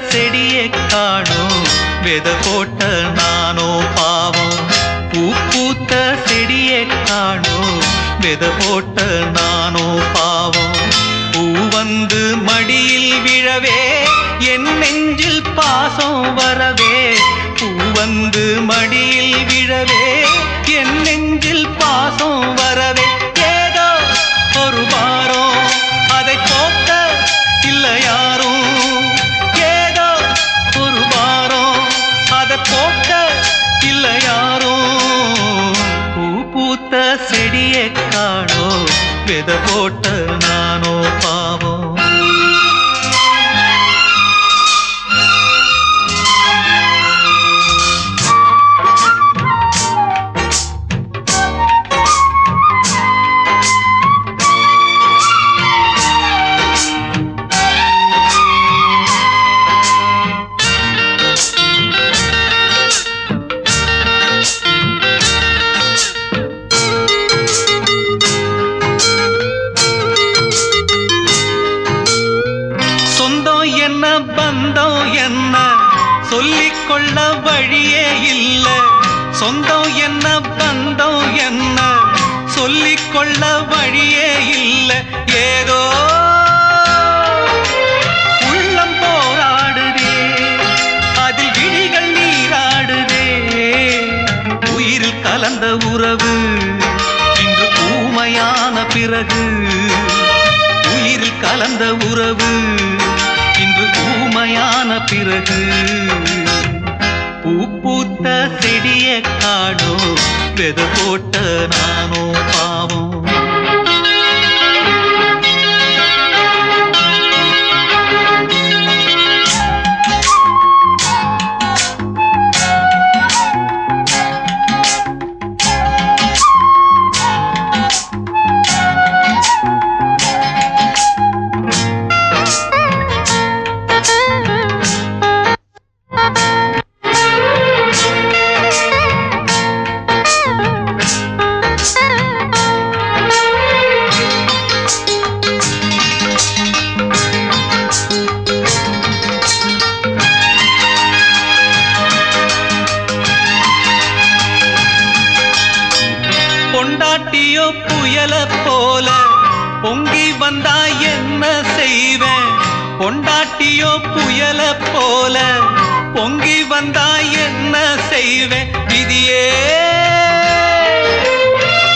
செடியை காணோம் வித போட்ட நானோ பாவம் பூ பூத்த செடியை காணோம் வித போட்ட நானோ பாவம் பூ வந்து மடியில் விழவே என் நெஞ்சில் பாசம் வரவே பூ வந்து மடியில் விழவே என் நெஞ்சில் பாசம் வரவே ஏதோ ஒரு வாரம் அதை போக்க இல்ல யாரும் ஏதோ ஒரு வாரம் அதை போக்க இல்ல யாரும் பூ பூத்த செடியை காணோ வித போட்ட நானோ பாவம் பந்தம் என்ன சொல்லிக்கொள்ள வழியே இல்ல சொந்தம் என்ன பந்தம் என்ன சொல்லிக்கொள்ள வழியே இல்ல ஏதோ உள்ளம் போராடுதே அதில் விழிகள் நீராடுதே உயிரில் கலந்த உறவு இன்று ஊமையான பிறகு உயிரில் கலந்த உறவு இன்று ஊமையான பிறகு பூ பூத்த செடியை காணோ வித போட்ட நானோ பாவம் பொண்டாட்டியோ புயல போல பொங்கி வந்தா என்ன செய்வேன் பொண்டாட்டியோ புயல போல பொங்கி வந்தா என்ன செய்வேன் விதியே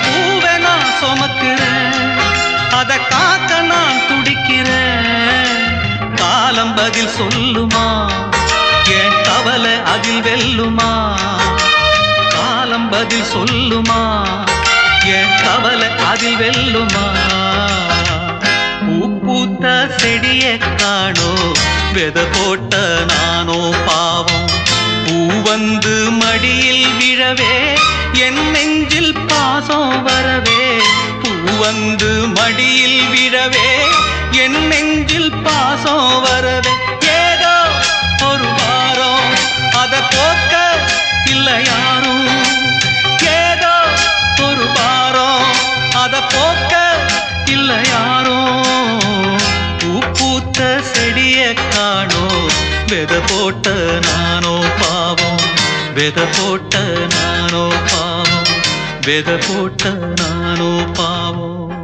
பூவை நான் சுமக்கிறேன் அத காக்க நான் துடிக்கிறேன் காலம் பதில் சொல்லுமா என் கவலை அதில் வெல்லுமா காலம் பதில் சொல்லுமா என் கவலை அதில் வெல்லுமா பூ பூத்த செடியை காணோ வித போட்ட நானோ பாவம் பூ வந்து மடியில் விழவே என் நெஞ்சில் பாசம் வரவே பூ வந்து மடியில் விழவே என் நெஞ்சில் பாசம் வரவே ஏதோ ஒரு வாரம் அதை போக்க இல்ல யாரும் ஏதோ ஒரு வாரம் அதை போக்க இல்ல யாரும் பூ பூத்த செடியை காணோ வித போட்ட நானோ பாவம் வித போட்ட நானோ பாவம் வித போட்ட நானோ பாவம்